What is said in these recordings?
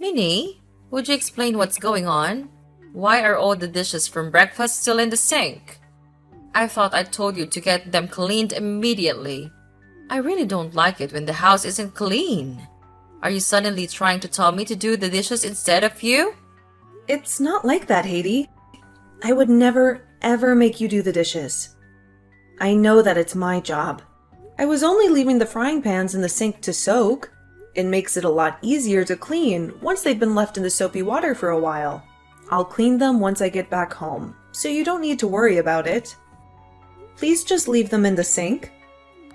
Minnie, would you explain what's going on? Why are all the dishes from breakfast still in the sink? I thought I told you to get them cleaned immediately. I really don't like it when the house isn't clean. Are you suddenly trying to tell me to do the dishes instead of you? It's not like that, Haiti. I would never, ever make you do the dishes. I know that it's my job. I was only leaving the frying pans in the sink to soak. It makes it a lot easier to clean once they've been left in the soapy water for a while. I'll clean them once I get back home, so you don't need to worry about it. Please just leave them in the sink.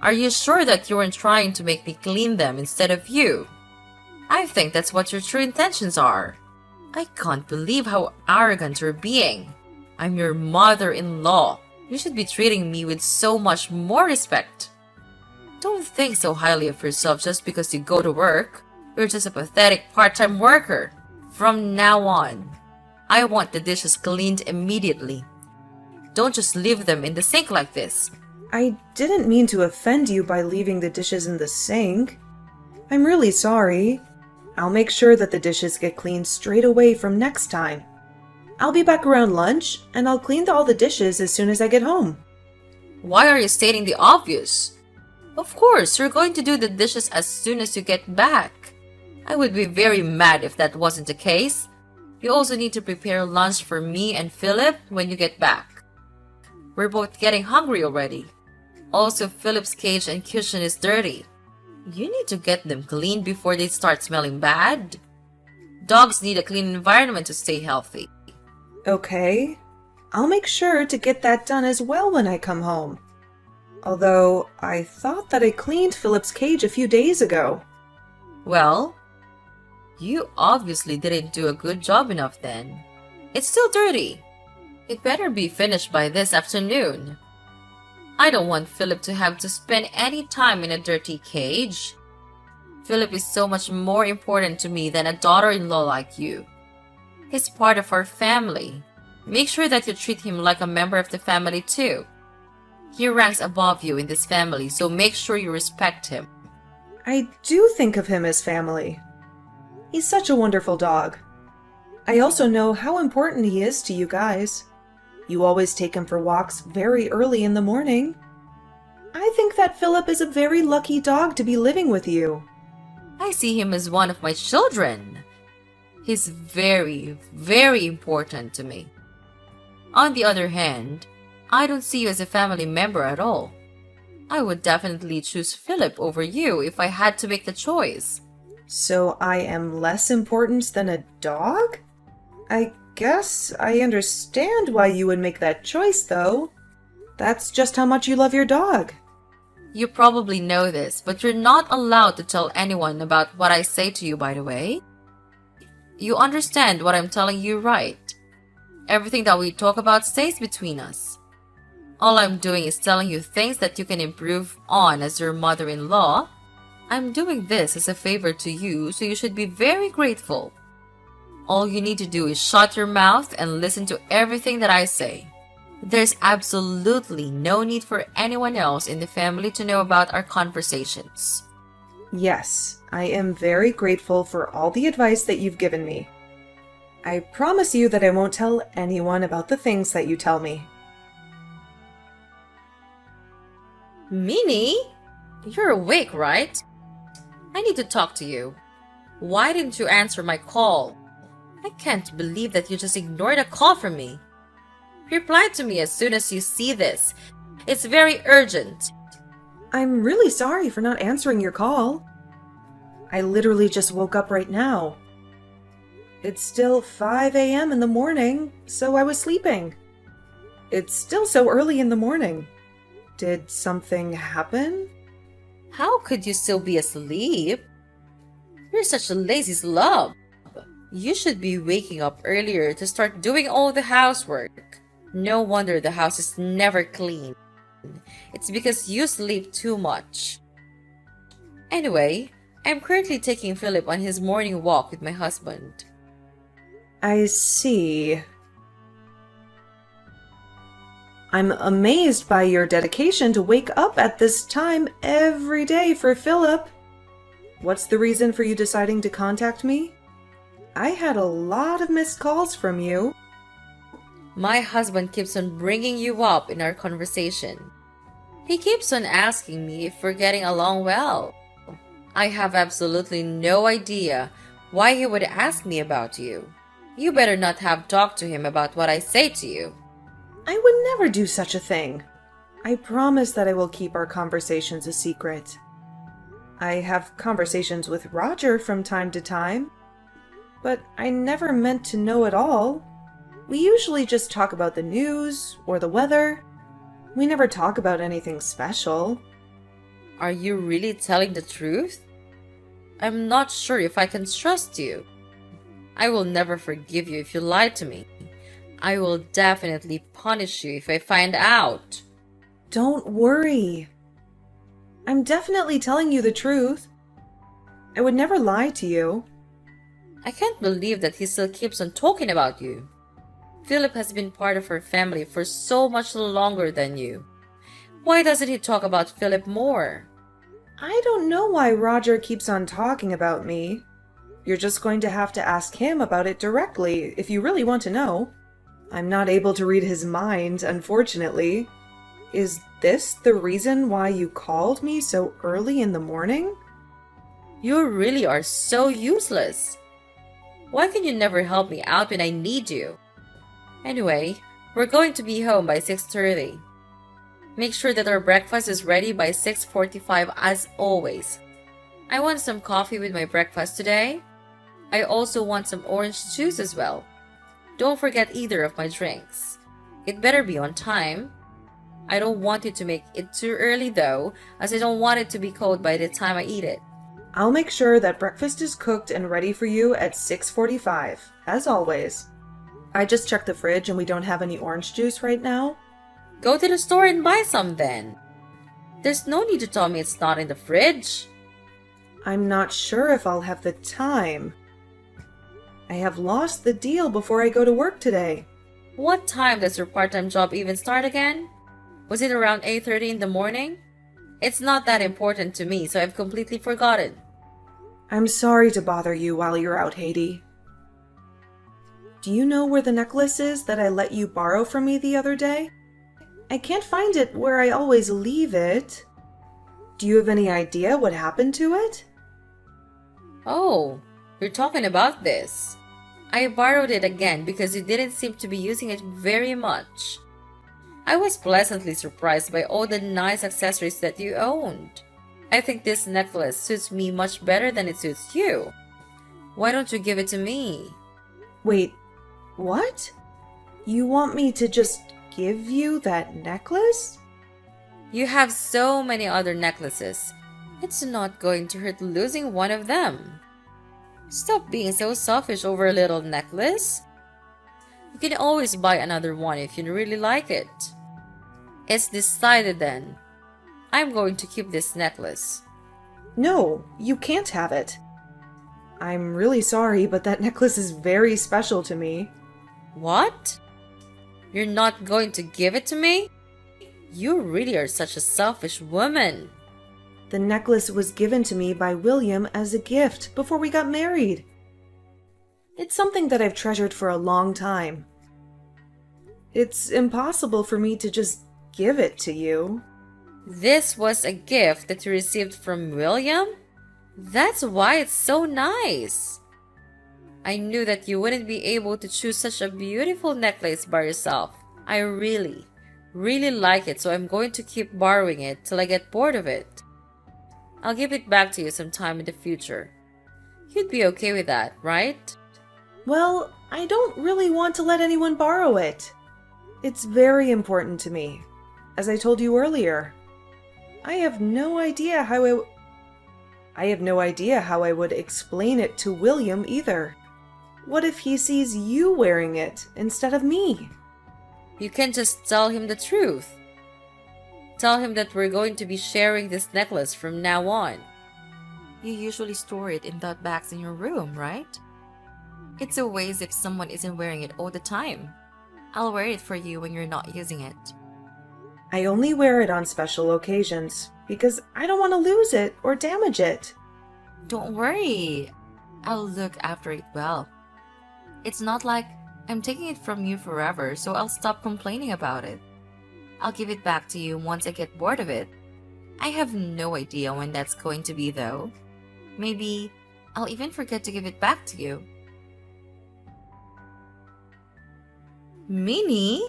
Are you sure that you weren't trying to make me clean them instead of you? I think that's what your true intentions are. I can't believe how arrogant you're being. I'm your mother-in-law. You should be treating me with so much more respect. Don't think so highly of yourself just because you go to work. You're just a pathetic part-time worker. From now on, I want the dishes cleaned immediately. Don't just leave them in the sink like this. I didn't mean to offend you by leaving the dishes in the sink. I'm really sorry. I'll make sure that the dishes get cleaned straight away from next time. I'll be back around lunch, and I'll clean all the dishes as soon as I get home. Why are you stating the obvious? Of course, you're going to do the dishes as soon as you get back. I would be very mad if that wasn't the case. You also need to prepare lunch for me and Philip when you get back. We're both getting hungry already. Also, Philip's cage and cushion is dirty. You need to get them cleaned before they start smelling bad. Dogs need a clean environment to stay healthy. Okay. I'll make sure to get that done as well when I come home. Although, I thought that I cleaned Philip's cage a few days ago. Well, you obviously didn't do a good job enough then. It's still dirty. It better be finished by this afternoon. I don't want Philip to have to spend any time in a dirty cage. Philip is so much more important to me than a daughter-in-law like you. He's part of our family. Make sure that you treat him like a member of the family too. He ranks above you in this family, so make sure you respect him. I do think of him as family. He's such a wonderful dog. I also know how important he is to you guys. You always take him for walks very early in the morning. I think that Philip is a very lucky dog to be living with you. I see him as one of my children. He's very, very important to me. On the other hand, I don't see you as a family member at all. I would definitely choose Philip over you if I had to make the choice. So I am less important than a dog? I guess I understand why you would make that choice, though. That's just how much you love your dog. You probably know this, but you're not allowed to tell anyone about what I say to you, by the way. You understand what I'm telling you, right? Everything that we talk about stays between us. All I'm doing is telling you things that you can improve on as your mother-in-law. I'm doing this as a favor to you, so you should be very grateful. All you need to do is shut your mouth and listen to everything that I say. There's absolutely no need for anyone else in the family to know about our conversations. Yes, I am very grateful for all the advice that you've given me. I promise you that I won't tell anyone about the things that you tell me. Minnie? You're awake, right? I need to talk to you. Why didn't you answer my call? I can't believe that you just ignored a call from me. Reply to me as soon as you see this. It's very urgent. I'm really sorry for not answering your call. I literally just woke up right now. It's still 5 a.m. in the morning, so I was sleeping. It's still so early in the morning. Did something happen? How could you still be asleep? You're such a lazy slob. You should be waking up earlier to start doing all the housework. No wonder the house is never clean. It's because you sleep too much. Anyway, I'm currently taking Philip on his morning walk with my husband. I see. I'm amazed by your dedication to wake up at this time every day for Philip. What's the reason for you deciding to contact me? I had a lot of missed calls from you. My husband keeps on bringing you up in our conversation. He keeps on asking me if we're getting along well. I have absolutely no idea why he would ask me about you. You better not have talked to him about what I say to you. I would never do such a thing. I promise that I will keep our conversations a secret. I have conversations with Roger from time to time, but I never meant to know it all. We usually just talk about the news or the weather. We never talk about anything special. Are you really telling the truth? I'm not sure if I can trust you. I will never forgive you if you lie to me. I will definitely punish you if I find out. Don't worry. I'm definitely telling you the truth. I would never lie to you. I can't believe that he still keeps on talking about you. Philip has been part of our family for so much longer than you. Why doesn't he talk about Philip more? I don't know why Roger keeps on talking about me. You're just going to have to ask him about it directly if you really want to know. I'm not able to read his mind, unfortunately. Is this the reason why you called me so early in the morning? You really are so useless. Why can you never help me out when I need you? Anyway, we're going to be home by 6:30. Make sure that our breakfast is ready by 6:45 as always. I want some coffee with my breakfast today. I also want some orange juice as well. Don't forget either of my drinks. It better be on time. I don't want you to make it too early though, as I don't want it to be cold by the time I eat it. I'll make sure that breakfast is cooked and ready for you at 6:45, as always. I just checked the fridge and we don't have any orange juice right now. Go to the store and buy some then. There's no need to tell me it's not in the fridge. I'm not sure if I'll have the time. I have lost the deal before I go to work today. What time does your part-time job even start again? Was it around 8:30 in the morning? It's not that important to me, so I've completely forgotten. I'm sorry to bother you while you're out, Haiti. Do you know where the necklace is that I let you borrow from me the other day? I can't find it where I always leave it. Do you have any idea what happened to it? Oh, you're talking about this. I borrowed it again because you didn't seem to be using it very much. I was pleasantly surprised by all the nice accessories that you owned. I think this necklace suits me much better than it suits you. Why don't you give it to me? Wait, what? You want me to just give you that necklace? You have so many other necklaces. It's not going to hurt losing one of them. Stop being so selfish over a little necklace. You can always buy another one if you really like it. It's decided then. I'm going to keep this necklace. No, you can't have it. I'm really sorry, but that necklace is very special to me. What? You're not going to give it to me? You really are such a selfish woman. The necklace was given to me by William as a gift before we got married. It's something that I've treasured for a long time. It's impossible for me to just give it to you. This was a gift that you received from William? That's why it's so nice. I knew that you wouldn't be able to choose such a beautiful necklace by yourself. I really like it, so I'm going to keep borrowing it till I get bored of it. I'll give it back to you sometime in the future. You'd be okay with that, right? Well, I don't really want to let anyone borrow it. It's very important to me, as I told you earlier. I have no idea how I would explain it to William either. What if he sees you wearing it instead of me? You can just tell him the truth. Tell him that we're going to be sharing this necklace from now on. You usually store it in that box in your room, right? It's a waste if someone isn't wearing it all the time. I'll wear it for you when you're not using it. I only wear it on special occasions because I don't want to lose it or damage it. Don't worry. I'll look after it well. It's not like I'm taking it from you forever, so I'll stop complaining about it. I'll give it back to you once I get bored of it. I have no idea when that's going to be, though. Maybe I'll even forget to give it back to you. Minnie,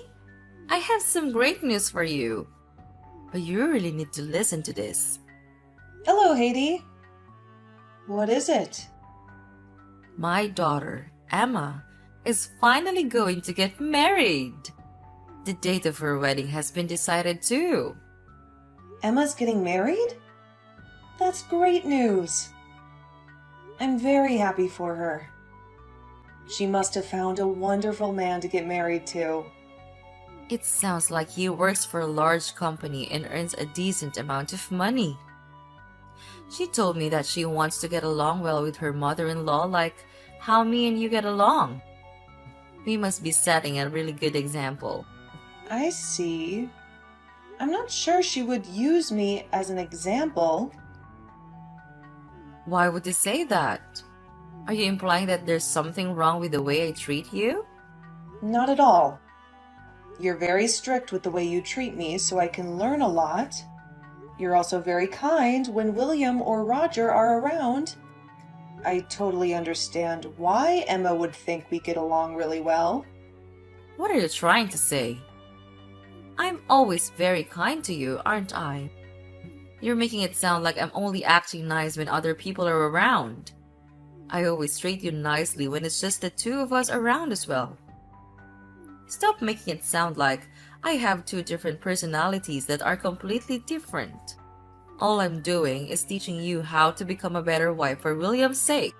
I have some great news for you. But you really need to listen to this. Hello, Haiti. What is it? My daughter, Emma, is finally going to get married. The date of her wedding has been decided too. Emma's getting married? That's great news. I'm very happy for her. She must have found a wonderful man to get married to. It sounds like he works for a large company and earns a decent amount of money. She told me that she wants to get along well with her mother-in-law like how me and you get along. We must be setting a really good example. I see. I'm not sure she would use me as an example. Why would you say that? Are you implying that there's something wrong with the way I treat you? Not at all. You're very strict with the way you treat me, so I can learn a lot. You're also very kind when William or Roger are around. I totally understand why Emma would think we get along really well. What are you trying to say? I'm always very kind to you, aren't I? You're making it sound like I'm only acting nice when other people are around. I always treat you nicely when it's just the two of us around as well. Stop making it sound like I have two different personalities that are completely different. All I'm doing is teaching you how to become a better wife for William's sake.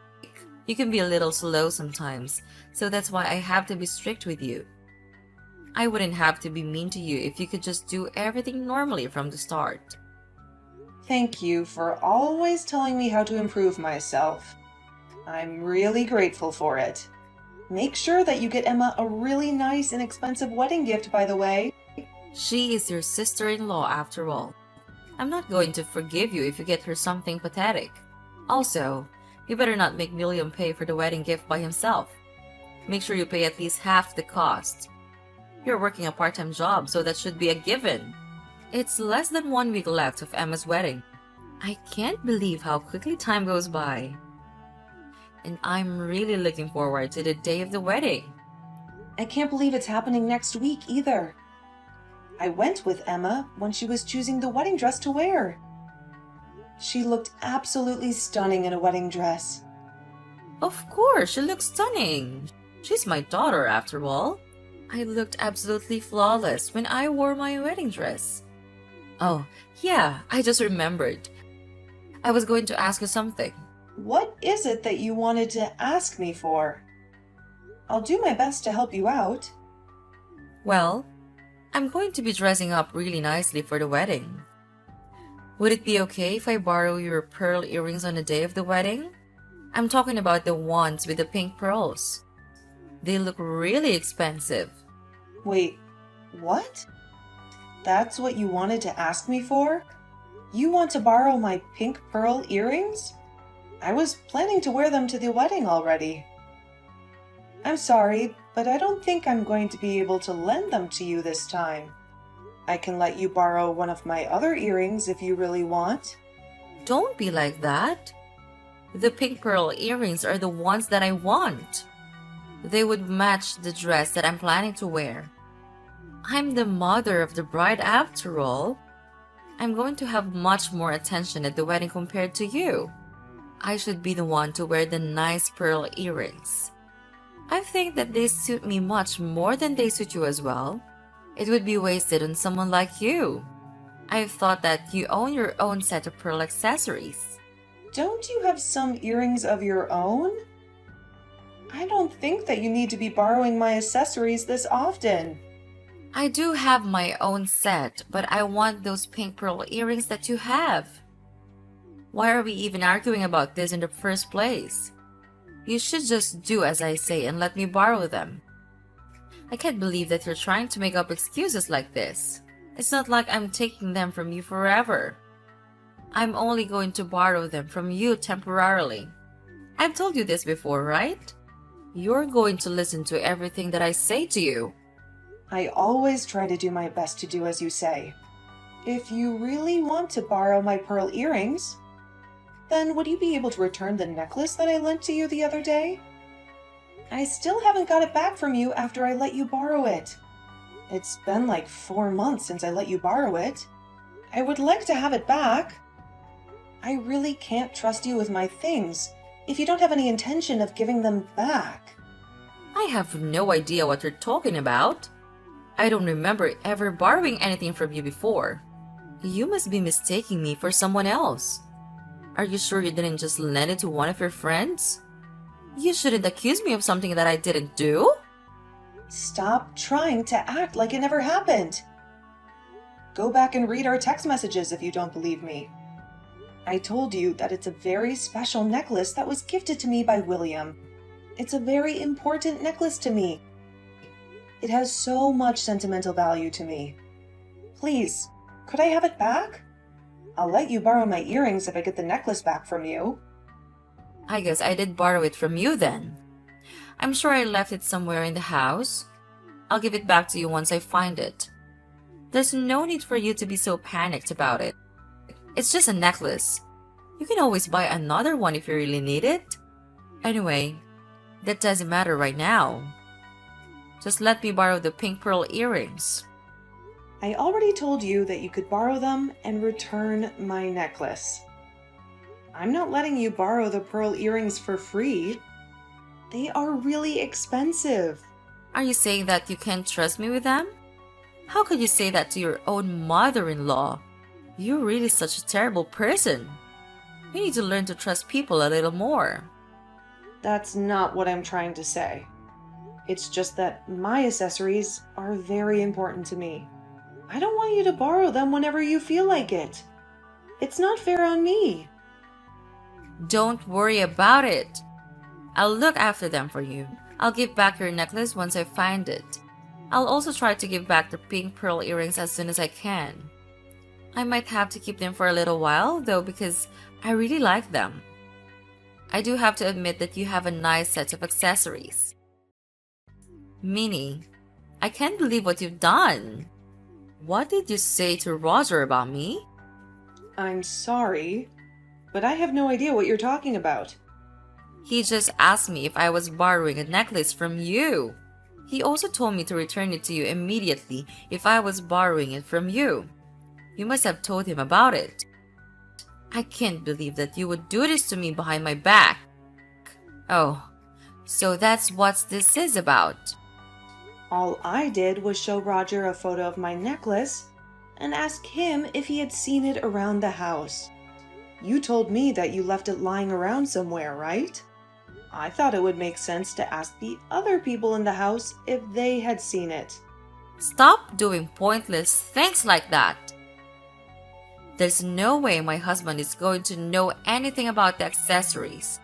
You can be a little slow sometimes, so that's why I have to be strict with you. I wouldn't have to be mean to you if you could just do everything normally from the start. Thank you for always telling me how to improve myself. I'm really grateful for it. Make sure that you get Emma a really nice and expensive wedding gift, by the way. She is your sister-in-law after all. I'm not going to forgive you if you get her something pathetic. Also, you better not make William pay for the wedding gift by himself. Make sure you pay at least half the cost. You're working a part-time job, so that should be a given. It's less than 1 week left of Emma's wedding. I can't believe how quickly time goes by. And I'm really looking forward to the day of the wedding. I can't believe it's happening next week either. I went with Emma when she was choosing the wedding dress to wear. She looked absolutely stunning in a wedding dress. Of course, she looks stunning. She's my daughter after all. I looked absolutely flawless when I wore my wedding dress. Oh, yeah, I just remembered. I was going to ask you something. What is it that you wanted to ask me for? I'll do my best to help you out. Well, I'm going to be dressing up really nicely for the wedding. Would it be okay if I borrow your pearl earrings on the day of the wedding? I'm talking about the ones with the pink pearls. They look really expensive. Wait, what? That's what you wanted to ask me for? You want to borrow my pink pearl earrings? I was planning to wear them to the wedding already. I'm sorry, but I don't think I'm going to be able to lend them to you this time. I can let you borrow one of my other earrings if you really want. Don't be like that. The pink pearl earrings are the ones that I want. They would match the dress that I'm planning to wear. I'm the mother of the bride after all. I'm going to have much more attention at the wedding compared to you. I should be the one to wear the nice pearl earrings. I think that they suit me much more than they suit you as well. It would be wasted on someone like you. I've thought that you own your own set of pearl accessories. Don't you have some earrings of your own? I don't think that you need to be borrowing my accessories this often. I do have my own set, but I want those pink pearl earrings that you have. Why are we even arguing about this in the first place? You should just do as I say and let me borrow them. I can't believe that you're trying to make up excuses like this. It's not like I'm taking them from you forever. I'm only going to borrow them from you temporarily. I've told you this before, right? You're going to listen to everything that I say to you. I always try to do my best to do as you say. If you really want to borrow my pearl earrings, then would you be able to return the necklace that I lent to you the other day? I still haven't got it back from you after I let you borrow it. It's been like 4 months since I let you borrow it. I would like to have it back. I really can't trust you with my things if you don't have any intention of giving them back. I have no idea what you're talking about. I don't remember ever borrowing anything from you before. You must be mistaking me for someone else. Are you sure you didn't just lend it to one of your friends? You shouldn't accuse me of something that I didn't do. Stop trying to act like it never happened. Go back and read our text messages if you don't believe me. I told you that it's a very special necklace that was gifted to me by William. It's a very important necklace to me. It has so much sentimental value to me. Please, could I have it back? I'll let you borrow my earrings if I get the necklace back from you. I guess I did borrow it from you then. I'm sure I left it somewhere in the house. I'll give it back to you once I find it. There's no need for you to be so panicked about it. It's just a necklace. You can always buy another one if you really need it. Anyway, that doesn't matter right now. Just let me borrow the pink pearl earrings. I already told you that you could borrow them and return my necklace. I'm not letting you borrow the pearl earrings for free. They are really expensive. Are you saying that you can't trust me with them? How could you say that to your own mother-in-law? You're really such a terrible person. You need to learn to trust people a little more. That's not what I'm trying to say. It's just that my accessories are very important to me. I don't want you to borrow them whenever you feel like it. It's not fair on me. Don't worry about it. I'll look after them for you. I'll give back your necklace once I find it. I'll also try to give back the pink pearl earrings as soon as I can. I might have to keep them for a little while, though, because I really like them. I do have to admit that you have a nice set of accessories. Minnie, I can't believe what you've done. What did you say to Roger about me? I'm sorry, but I have no idea what you're talking about. He just asked me if I was borrowing a necklace from you. He also told me to return it to you immediately if I was borrowing it from you. You must have told him about it. I can't believe that you would do this to me behind my back. Oh, so that's what this is about. All I did was show Roger a photo of my necklace and ask him if he had seen it around the house. You told me that you left it lying around somewhere, right? I thought it would make sense to ask the other people in the house if they had seen it. Stop doing pointless things like that. There's no way my husband is going to know anything about the accessories.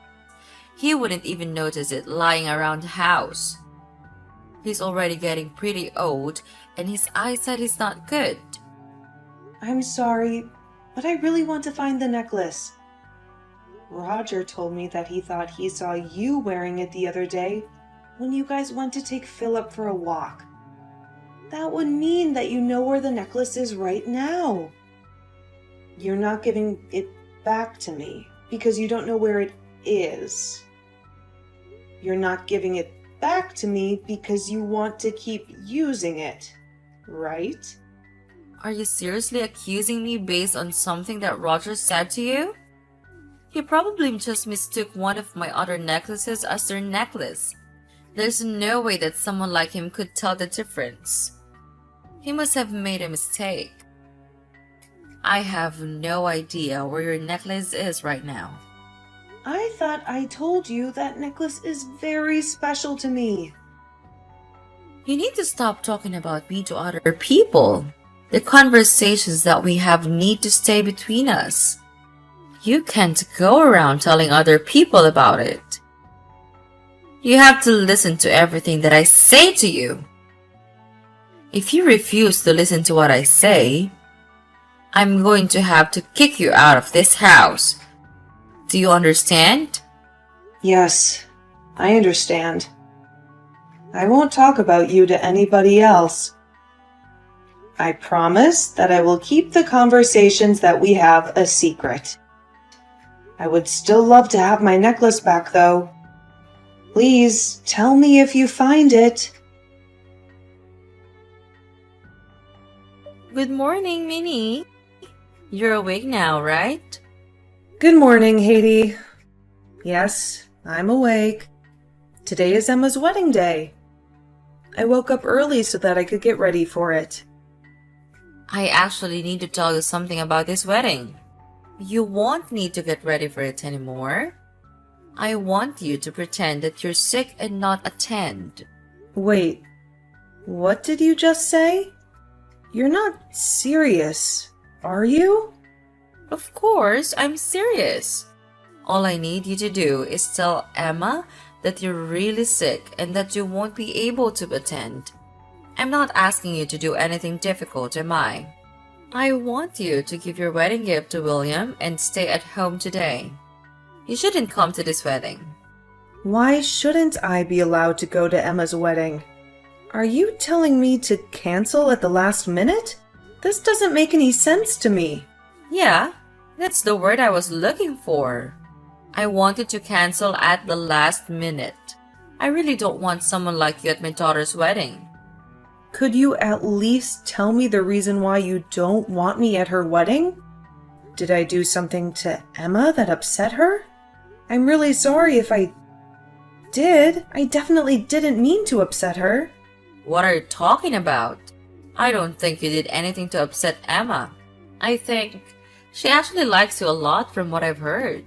He wouldn't even notice it lying around the house. He's already getting pretty old and his eyesight is not good. I'm sorry, but I really want to find the necklace. Roger told me that he thought he saw you wearing it the other day when you guys went to take Philip for a walk. That would mean that you know where the necklace is right now. You're not giving it back to me because you don't know where it is. You're not giving it back to me because you want to keep using it, right? Are you seriously accusing me based on something that Roger said to you? He probably just mistook one of my other necklaces as your necklace. There's no way that someone like him could tell the difference. He must have made a mistake. I have no idea where your necklace is right now. I thought I told you that necklace is very special to me. You need to stop talking about me to other people. The conversations that we have need to stay between us. You can't go around telling other people about it. You have to listen to everything that I say to you. If you refuse to listen to what I say, I'm going to have to kick you out of this house. Do you understand? Yes, I understand. I won't talk about you to anybody else. I promise that I will keep the conversations that we have a secret. I would still love to have my necklace back, though. Please tell me if you find it. Good morning, Minnie. You're awake now, right? Good morning, Haiti. Yes, I'm awake. Today is Emma's wedding day. I woke up early so that I could get ready for it. I actually need to tell you something about this wedding. You won't need to get ready for it anymore. I want you to pretend that you're sick and not attend. Wait, what did you just say? You're not serious, are you? Of course, I'm serious. All I need you to do is tell Emma that you're really sick and that you won't be able to attend. I'm not asking you to do anything difficult, am I? I want you to give your wedding gift to William and stay at home today. You shouldn't come to this wedding. Why shouldn't I be allowed to go to Emma's wedding? Are you telling me to cancel at the last minute? This doesn't make any sense to me. Yeah, that's the word I was looking for. I wanted to cancel at the last minute. I really don't want someone like you at my daughter's wedding. Could you at least tell me the reason why you don't want me at her wedding? Did I do something to Emma that upset her? I'm really sorry if I did. I definitely didn't mean to upset her. What are you talking about? I don't think you did anything to upset Emma. I think she actually likes you a lot from what I've heard.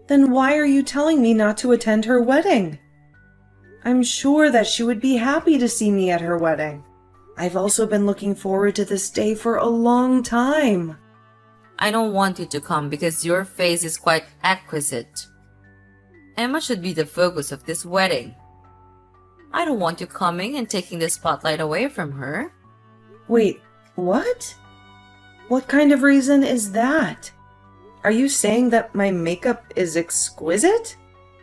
Then why are you telling me not to attend her wedding? I'm sure that she would be happy to see me at her wedding. I've also been looking forward to this day for a long time. I don't want you to come because your face is quite exquisite. Emma should be the focus of this wedding. I don't want you coming and taking the spotlight away from her. Wait, what? What kind of reason is that? Are you saying that my makeup is exquisite?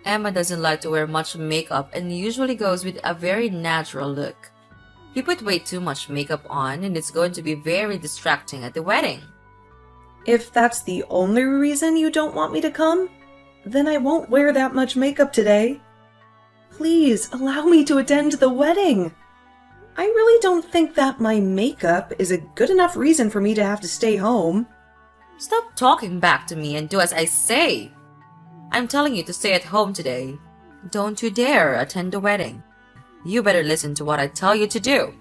Emma doesn't like to wear much makeup and usually goes with a very natural look. You put way too much makeup on and it's going to be very distracting at the wedding. If that's the only reason you don't want me to come, then I won't wear that much makeup today. Please allow me to attend the wedding. I really don't think that my makeup is a good enough reason for me to have to stay home. Stop talking back to me and do as I say. I'm telling you to stay at home today. Don't you dare attend the wedding. You better listen to what I tell you to do.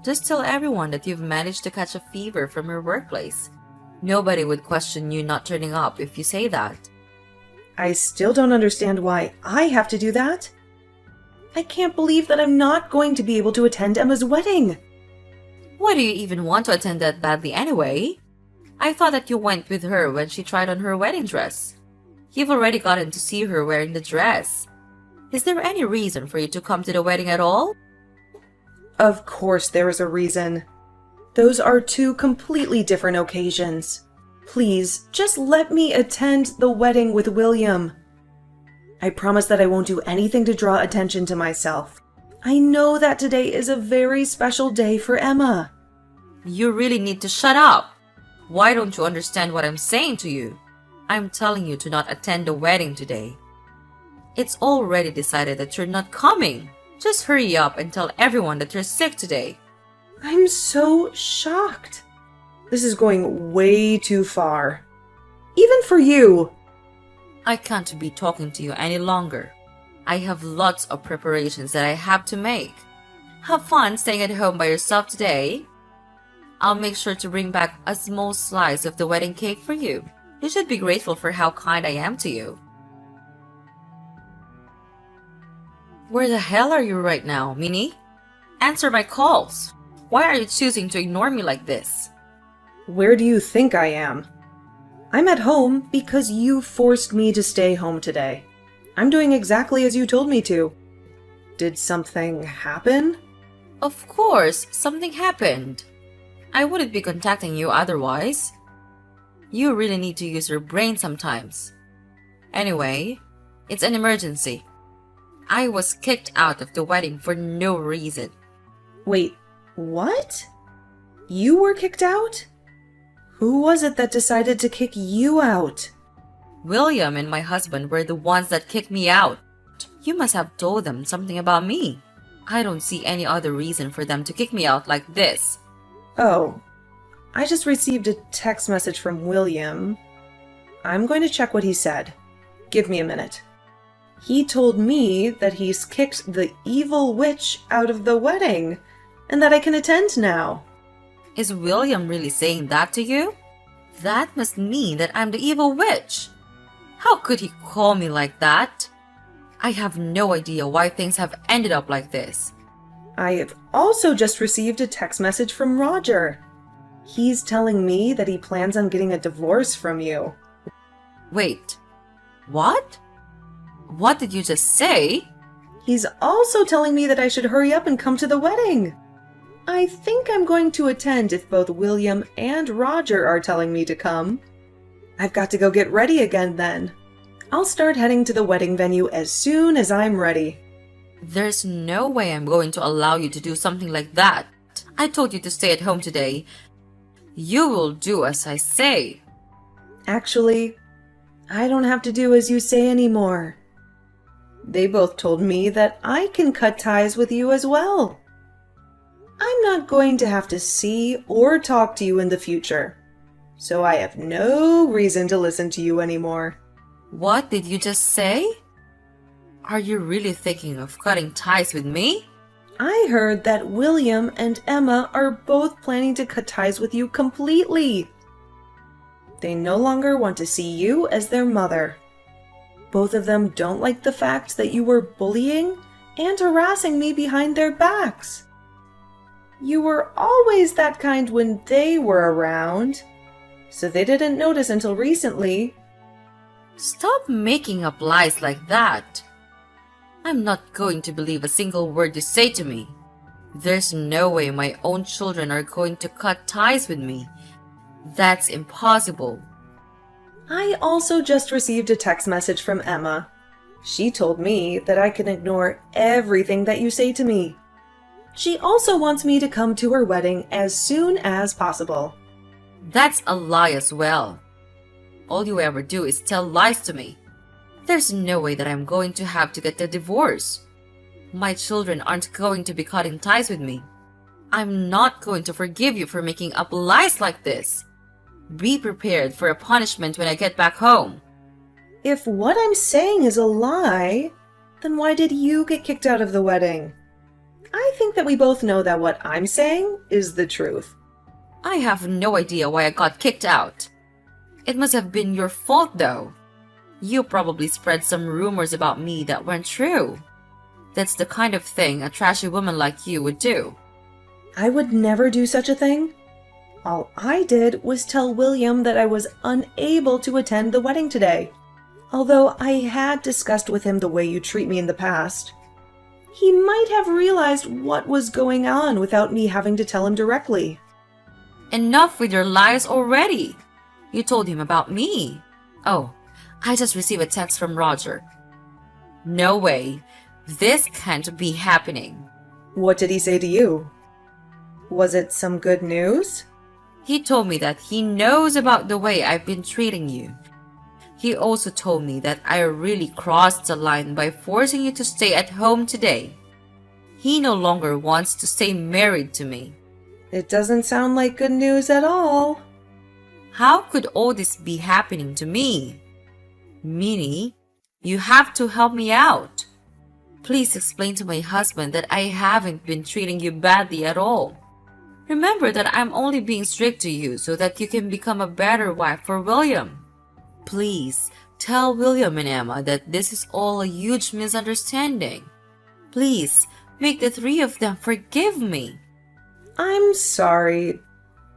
Just tell everyone that you've managed to catch a fever from your workplace. Nobody would question you not turning up if you say that. I still don't understand why I have to do that. I can't believe that I'm not going to be able to attend Emma's wedding. Why do you even want to attend that badly anyway? I thought that you went with her when she tried on her wedding dress. You've already gotten to see her wearing the dress. Is there any reason for you to come to the wedding at all? Of course there is a reason. Those are two completely different occasions. Please, just let me attend the wedding with William. I promise that I won't do anything to draw attention to myself. I know that today is a very special day for Emma. You really need to shut up. Why don't you understand what I'm saying to you? I'm telling you to not attend the wedding today. It's already decided that you're not coming. Just hurry up and tell everyone that you're sick today. I'm so shocked. This is going way too far. Even for you. I can't be talking to you any longer. I have lots of preparations that I have to make. Have fun staying at home by yourself today. I'll make sure to bring back a small slice of the wedding cake for you. You should be grateful for how kind I am to you. Where the hell are you right now, Minnie? Answer my calls. Why are you choosing to ignore me like this? Where do you think I am? I'm at home because you forced me to stay home today. I'm doing exactly as you told me to. Did something happen? Of course, something happened. I wouldn't be contacting you otherwise. You really need to use your brain sometimes. Anyway, it's an emergency. I was kicked out of the wedding for no reason. Wait, what? You were kicked out? Who was it that decided to kick you out? William and my husband were the ones that kicked me out. You must have told them something about me. I don't see any other reason for them to kick me out like this. Oh, I just received a text message from William. I'm going to check what he said. Give me a minute. He told me that he's kicked the evil witch out of the wedding and that I can attend now. Is William really saying that to you? That must mean that I'm the evil witch. How could he call me like that? I have no idea why things have ended up like this. I have also just received a text message from Roger. He's telling me that he plans on getting a divorce from you. Wait, what? What did you just say? He's also telling me that I should hurry up and come to the wedding. I think I'm going to attend if both William and Roger are telling me to come. I've got to go get ready again then. I'll start heading to the wedding venue as soon as I'm ready. There's no way I'm going to allow you to do something like that. I told you to stay at home today. You will do as I say. Actually, I don't have to do as you say anymore. They both told me that I can cut ties with you as well. I'm not going to have to see or talk to you in the future, so I have no reason to listen to you anymore. What did you just say? Are you really thinking of cutting ties with me? I heard that William and Emma are both planning to cut ties with you completely. They no longer want to see you as their mother. Both of them don't like the fact that you were bullying and harassing me behind their backs. You were always that kind when they were around, so they didn't notice until recently. Stop making up lies like that. I'm not going to believe a single word you say to me. There's no way my own children are going to cut ties with me. That's impossible. I also just received a text message from Emma. She told me that I can ignore everything that you say to me. She also wants me to come to her wedding as soon as possible. That's a lie as well. All you ever do is tell lies to me. There's no way that I'm going to have to get a divorce. My children aren't going to be cutting ties with me. I'm not going to forgive you for making up lies like this. Be prepared for a punishment when I get back home. If what I'm saying is a lie, then why did you get kicked out of the wedding? I think that we both know that what I'm saying is the truth. I have no idea why I got kicked out. It must have been your fault though. You probably spread some rumors about me that weren't true. That's the kind of thing a trashy woman like you would do. I would never do such a thing. All I did was tell William that I was unable to attend the wedding today, although I had discussed with him the way you treat me in the past. He might have realized what was going on without me having to tell him directly. Enough with your lies already. You told him about me. Oh, I just received a text from Roger. No way. This can't be happening. What did he say to you? Was it some good news? He told me that he knows about the way I've been treating you. He also told me that I really crossed the line by forcing you to stay at home today. He no longer wants to stay married to me. It doesn't sound like good news at all. How could all this be happening to me? Minnie, you have to help me out. Please explain to my husband that I haven't been treating you badly at all. Remember that I'm only being strict to you so that you can become a better wife for William. Please tell William and Emma that this is all a huge misunderstanding. Please make the three of them forgive me. I'm sorry,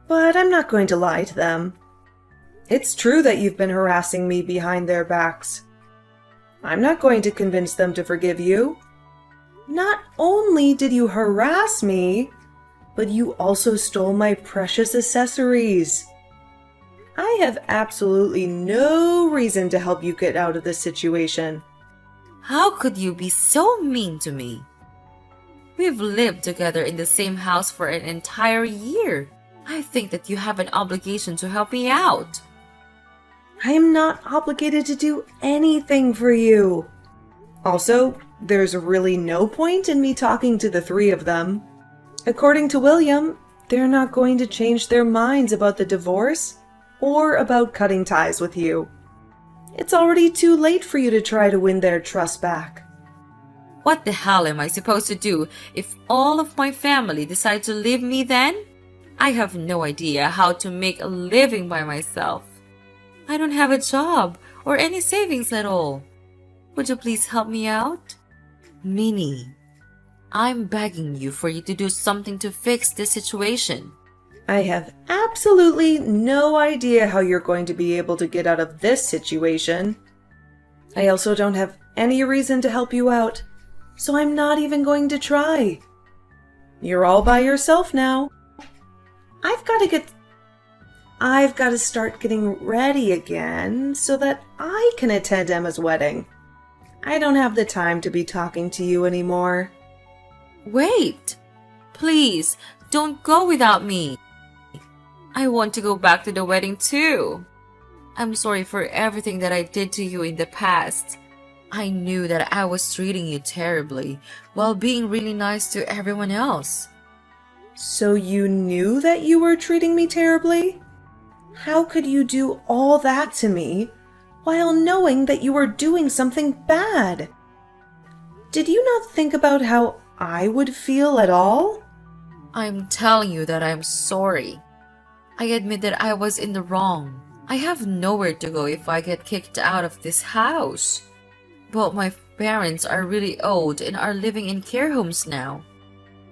but I'm not going to lie to them. It's true that you've been harassing me behind their backs. I'm not going to convince them to forgive you. Not only did you harass me, but you also stole my precious accessories. I have absolutely no reason to help you get out of this situation. How could you be so mean to me? We've lived together in the same house for an entire year. I think that you have an obligation to help me out. I am not obligated to do anything for you. Also, there's really no point in me talking to the three of them. According to William, they're not going to change their minds about the divorce or about cutting ties with you. It's already too late for you to try to win their trust back. What the hell am I supposed to do if all of my family decide to leave me then? I have no idea how to make a living by myself. I don't have a job or any savings at all. Would you please help me out? Minnie, I'm begging you for you to do something to fix this situation. I have absolutely no idea how you're going to be able to get out of this situation. I also don't have any reason to help you out, so I'm not even going to try. You're all by yourself now. I've got to start getting ready again so that I can attend Emma's wedding. I don't have the time to be talking to you anymore. Wait! Please, don't go without me. I want to go back to the wedding too. I'm sorry for everything that I did to you in the past. I knew that I was treating you terribly while being really nice to everyone else. So you knew that you were treating me terribly? How could you do all that to me while knowing that you were doing something bad? Did you not think about how I would feel at all? I'm telling you that I'm sorry. I admit that I was in the wrong. I have nowhere to go if I get kicked out of this house. But my parents are really old and are living in care homes now.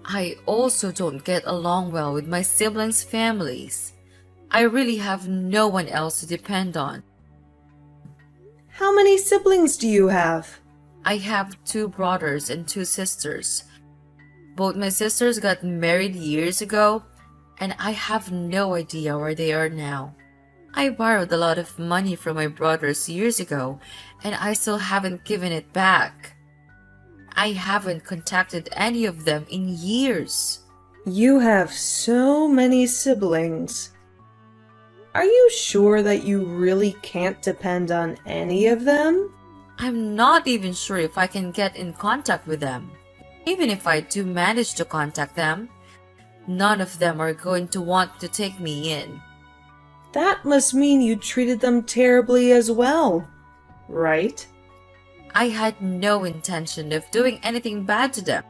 I also don't get along well with my siblings' families. I really have no one else to depend on. How many siblings do you have? I have 2 brothers and 2 sisters. Both my sisters got married years ago, and I have no idea where they are now. I borrowed a lot of money from my brothers years ago, and I still haven't given it back. I haven't contacted any of them in years. You have so many siblings. Are you sure that you really can't depend on any of them? I'm not even sure if I can get in contact with them. Even if I do manage to contact them, none of them are going to want to take me in. That must mean you treated them terribly as well, right? I had no intention of doing anything bad to them.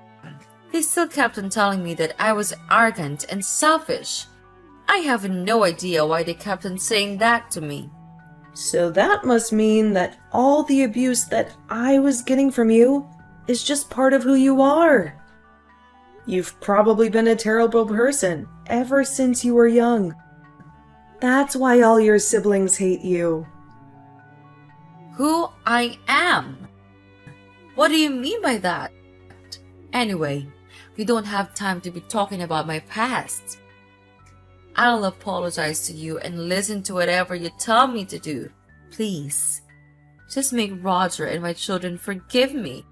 They still kept on telling me that I was arrogant and selfish. I have no idea why they kept on saying that to me. So that must mean that all the abuse that I was getting from you is just part of who you are. You've probably been a terrible person ever since you were young. That's why all your siblings hate you. Who I am? What do you mean by that? Anyway, we don't have time to be talking about my past. I'll apologize to you and listen to whatever you tell me to do. Please, just make Roger and my children forgive me.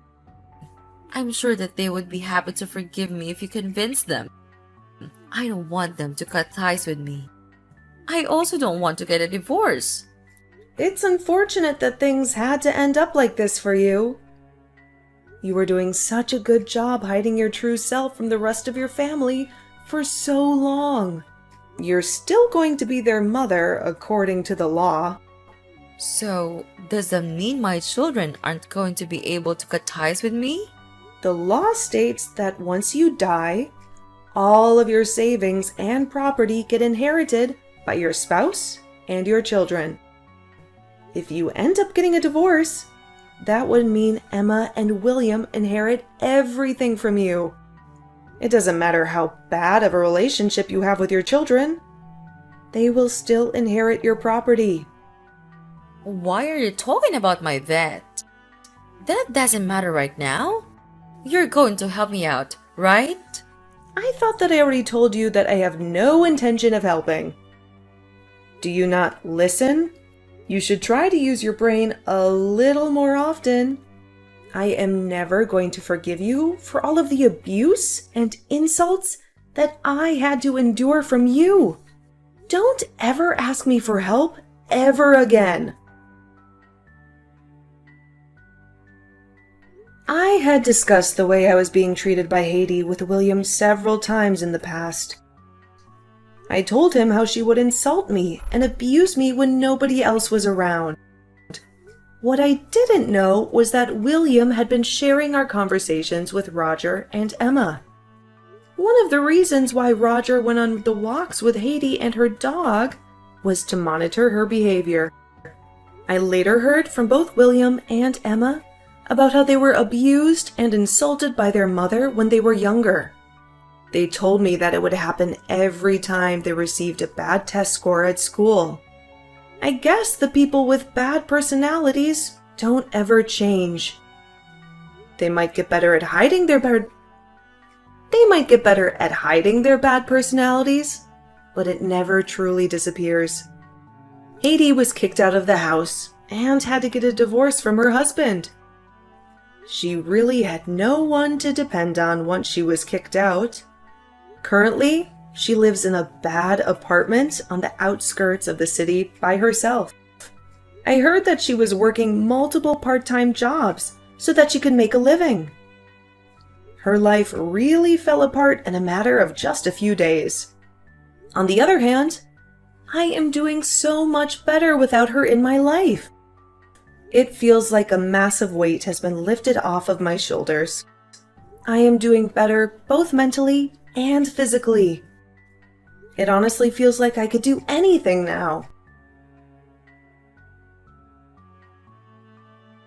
I'm sure that they would be happy to forgive me if you convince them. I don't want them to cut ties with me. I also don't want to get a divorce. It's unfortunate that things had to end up like this for you. You were doing such a good job hiding your true self from the rest of your family for so long. You're still going to be their mother according to the law. So, does that mean my children aren't going to be able to cut ties with me? The law states that once you die, all of your savings and property get inherited by your spouse and your children. If you end up getting a divorce, that would mean Emma and William inherit everything from you. It doesn't matter how bad of a relationship you have with your children. They will still inherit your property. Why are you talking about my vet? That doesn't matter right now. You're going to help me out, right? I thought that I already told you that I have no intention of helping. Do you not listen? You should try to use your brain a little more often. I am never going to forgive you for all of the abuse and insults that I had to endure from you. Don't ever ask me for help ever again. I had discussed the way I was being treated by Haiti with William several times in the past. I told him how she would insult me and abuse me when nobody else was around. What I didn't know was that William had been sharing our conversations with Roger and Emma. One of the reasons why Roger went on the walks with Haiti and her dog was to monitor her behavior. I later heard from both William and Emma about how they were abused and insulted by their mother when they were younger. They told me that it would happen every time they received a bad test score at school. I guess the people with bad personalities don't ever change. They might get better at hiding their bad personalities, but it never truly disappears. Haiti was kicked out of the house and had to get a divorce from her husband. She really had no one to depend on once she was kicked out. Currently, she lives in a bad apartment on the outskirts of the city by herself. I heard that she was working multiple part-time jobs so that she could make a living. Her life really fell apart in a matter of just a few days. On the other hand, I am doing so much better without her in my life. It feels like a massive weight has been lifted off of my shoulders. I am doing better both mentally and physically. It honestly feels like I could do anything now.